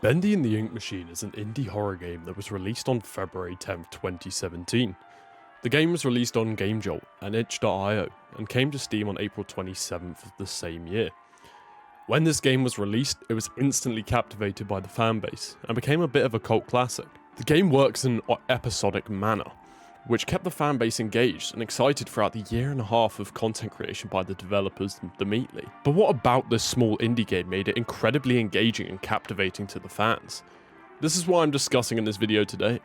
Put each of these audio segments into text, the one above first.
Bendy and the Ink Machine is an indie horror game that was released on February 10th, 2017. The game was released on GameJolt and itch.io and came to Steam on April 27th of the same year. When this game was released, it was instantly captivated by the fanbase and became a bit of a cult classic. The game works in an episodic manner, which kept the fanbase engaged and excited throughout the year and a half of content creation by the developers immediately. But what about this small indie game made it incredibly engaging and captivating to the fans? This is what I'm discussing in this video today.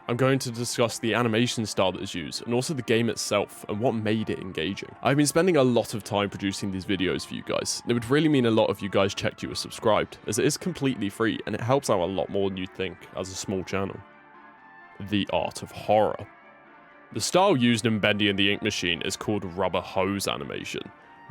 I'm going to discuss the animation style that is used, and also the game itself, and what made it engaging. I've been spending a lot of time producing these videos for you guys, and it would really mean a lot if you guys checked you were subscribed, as it is completely free, and it helps out a lot more than you'd think as a small channel. The art of horror. The style used in Bendy and the Ink Machine is called rubber hose animation.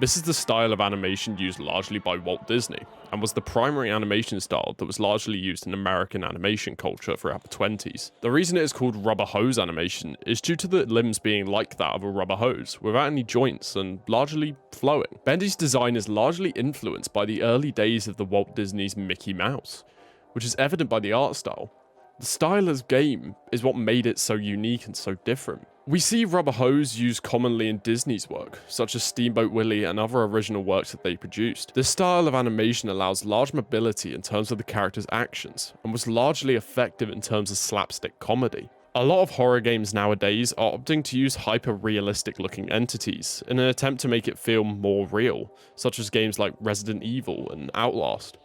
This is the style of animation used largely by Walt Disney, and was the primary animation style that was largely used in American animation culture throughout the 20s. The reason it is called rubber hose animation is due to the limbs being like that of a rubber hose, without any joints and largely flowing. Bendy's design is largely influenced by the early days of the Walt Disney's Mickey Mouse, which is evident by the art style. The style of game is what made it so unique and so different. We see rubber hose used commonly in Disney's work, such as Steamboat Willie and other original works that they produced. This style of animation allows large mobility in terms of the character's actions, and was largely effective in terms of slapstick comedy. A lot of horror games nowadays are opting to use hyper-realistic looking entities in an attempt to make it feel more real, such as games like Resident Evil and Outlast.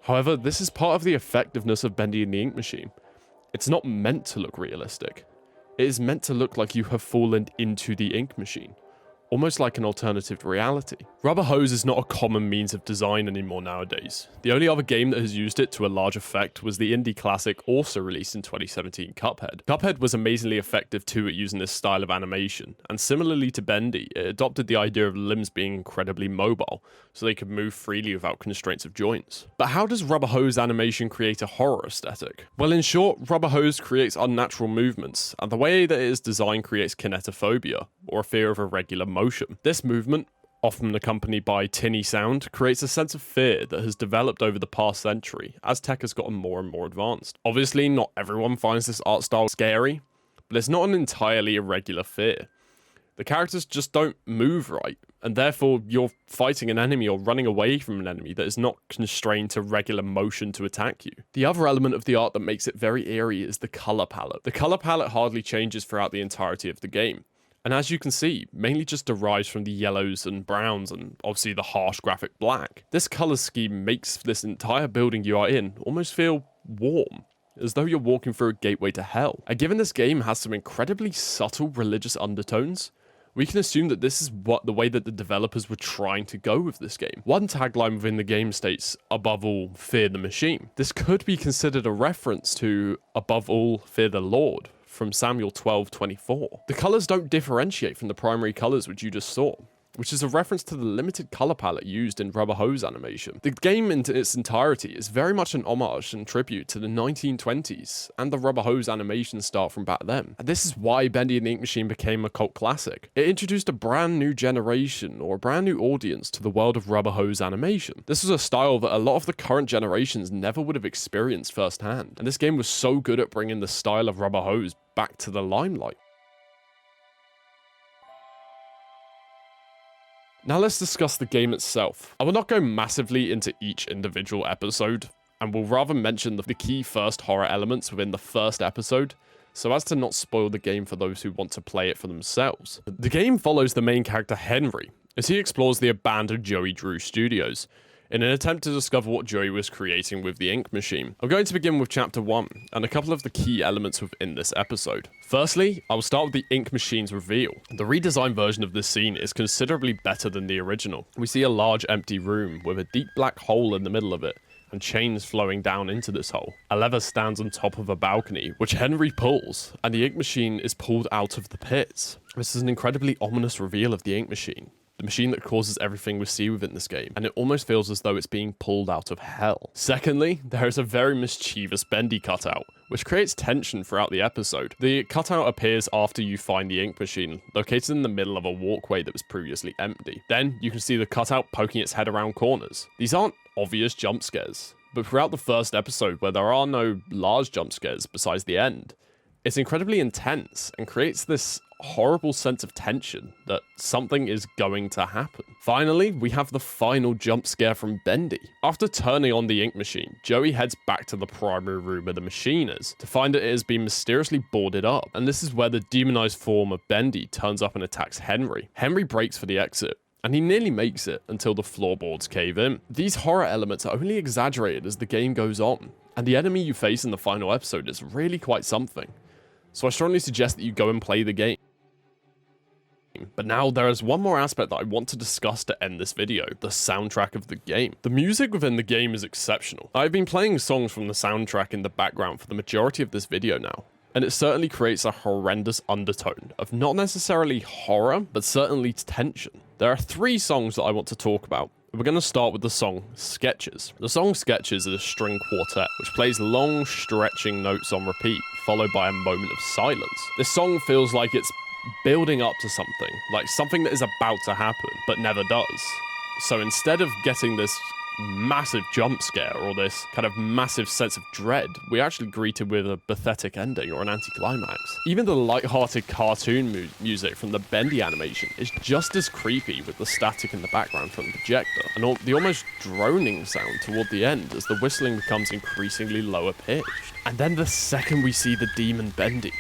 However, this is part of the effectiveness of Bendy and the Ink Machine. It's not meant to look realistic. It is meant to look like you have fallen into the ink machine, almost like an alternative to reality. Rubber hose is not a common means of design anymore nowadays. The only other game that has used it to a large effect was the indie classic also released in 2017, Cuphead. Cuphead was amazingly effective too at using this style of animation, and similarly to Bendy, it adopted the idea of limbs being incredibly mobile, so they could move freely without constraints of joints. But how does rubber hose animation create a horror aesthetic? Well, in short, rubber hose creates unnatural movements, and the way that it is designed creates kinetophobia, or a fear of irregular motion. This movement, often accompanied by tinny sound, creates a sense of fear that has developed over the past century as tech has gotten more and more advanced. Obviously, not everyone finds this art style scary, but it's not an entirely irregular fear. The characters just don't move right, and therefore you're fighting an enemy or running away from an enemy that is not constrained to regular motion to attack you. The other element of the art that makes it very eerie is the color palette. The color palette hardly changes throughout the entirety of the game, and as you can see, mainly just derives from the yellows and browns and obviously the harsh graphic black. This color scheme makes this entire building you are in almost feel warm, as though you're walking through a gateway to hell. And given this game has some incredibly subtle religious undertones, we can assume that this is the way that the developers were trying to go with this game. One tagline within the game states, "Above all, fear the machine." This could be considered a reference to "Above all, fear the Lord" from Samuel 12:24. The colors don't differentiate from the primary colors which you just saw, which is a reference to the limited color palette used in rubber hose animation. The game in its entirety is very much an homage and tribute to the 1920s and the rubber hose animation style from back then. And this is why Bendy and the Ink Machine became a cult classic. It introduced a brand new generation or a brand new audience to the world of rubber hose animation. This was a style that a lot of the current generations never would have experienced firsthand. And this game was so good at bringing the style of rubber hose back to the limelight. Now let's discuss the game itself. I will not go massively into each individual episode, and will rather mention the key first horror elements within the first episode, so as to not spoil the game for those who want to play it for themselves. The game follows the main character Henry, as he explores the abandoned Joey Drew Studios, in an attempt to discover what Joey was creating with the Ink Machine. I'm going to begin with Chapter 1, and a couple of the key elements within this episode. Firstly, I will start with the Ink Machine's reveal. The redesigned version of this scene is considerably better than the original. We see a large empty room with a deep black hole in the middle of it, and chains flowing down into this hole. A lever stands on top of a balcony, which Henry pulls, and the Ink Machine is pulled out of the pit. This is an incredibly ominous reveal of the Ink Machine, the machine that causes everything we see within this game, and it almost feels as though it's being pulled out of hell. Secondly, there is a very mischievous Bendy cutout, which creates tension throughout the episode. The cutout appears after you find the Ink Machine, located in the middle of a walkway that was previously empty. Then, you can see the cutout poking its head around corners. These aren't obvious jump scares. but throughout the first episode, where there are no large jump scares besides the end, it's incredibly intense and creates this horrible sense of tension that something is going to happen. Finally, we have the final jump scare from Bendy. After turning on the ink machine, Joey heads back to the primary room where the machine is, to find that it has been mysteriously boarded up, and this is where the demonized form of Bendy turns up and attacks Henry. Henry breaks for the exit, and he nearly makes it until the floorboards cave in. These horror elements are only exaggerated as the game goes on, and the enemy you face in the final episode is really quite something. So I strongly suggest that you go and play the game. But now there is one more aspect that I want to discuss to end this video, the soundtrack of the game. The music within the game is exceptional. I've been playing songs from the soundtrack in the background for the majority of this video now, and it certainly creates a horrendous undertone of not necessarily horror, but certainly tension. There are 3 songs that I want to talk about. We're going to start with the song Sketches. The song Sketches is a string quartet which plays long stretching notes on repeat, followed by a moment of silence. This song feels like it's building up to something, like something that is about to happen, but never does. So instead of getting this massive jump scare or this kind of massive sense of dread, we're actually greeted with a pathetic ending or an anticlimax. Even the light-hearted cartoon music from the Bendy animation is just as creepy with the static in the background from the projector, and the almost droning sound toward the end as the whistling becomes increasingly lower pitched. And then the second we see the demon Bendy,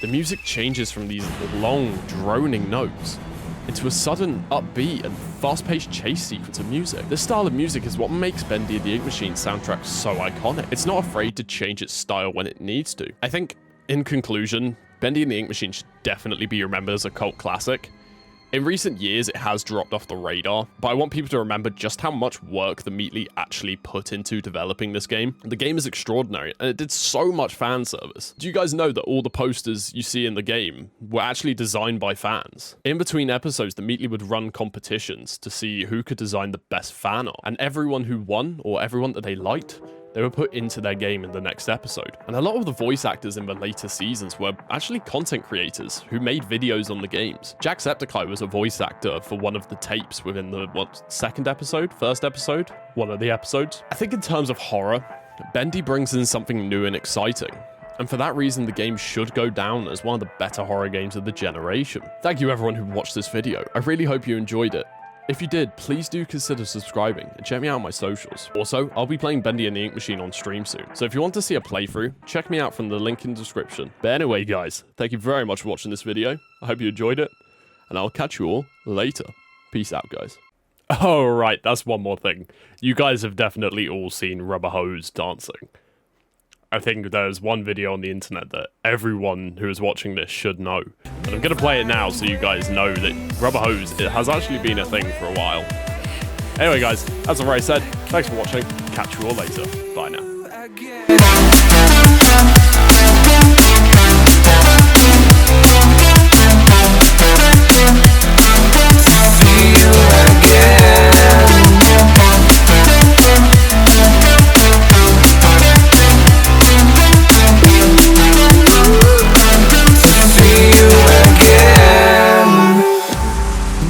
the music changes from these long, droning notes into a sudden, upbeat, and fast-paced chase sequence of music. This style of music is what makes Bendy and the Ink Machine soundtrack so iconic. It's not afraid to change its style when it needs to. I think, in conclusion, Bendy and the Ink Machine should definitely be remembered as a cult classic. In recent years, it has dropped off the radar, but I want people to remember just how much work the Meatly actually put into developing this game. The game is extraordinary, and it did so much fan service. Do you guys know that all the posters you see in the game were actually designed by fans? In between episodes, the Meatly would run competitions to see who could design the best fan art, and everyone who won, or everyone that they liked, they were put into their game in the next episode. And a lot of the voice actors in the later seasons were actually content creators who made videos on the games. Jacksepticeye was a voice actor for one of the tapes within the, first episode? One of the episodes. I think in terms of horror, Bendy brings in something new and exciting. And for that reason, the game should go down as one of the better horror games of the generation. Thank you everyone who watched this video. I really hope you enjoyed it. If you did, please do consider subscribing and check me out on my socials. Also, I'll be playing Bendy and the Ink Machine on stream soon, so if you want to see a playthrough, check me out from the link in the description. But anyway guys, thank you very much for watching this video. I hope you enjoyed it, and I'll catch you all later. Peace out guys. Oh right, that's one more thing. You guys have definitely all seen Rubber Hose dancing. I think there's one video on the internet that everyone who is watching this should know. And I'm going to play it now so you guys know that Rubber Hose, it has actually been a thing for a while. Anyway guys, as I've already said, thanks for watching. Catch you all later. Bye now.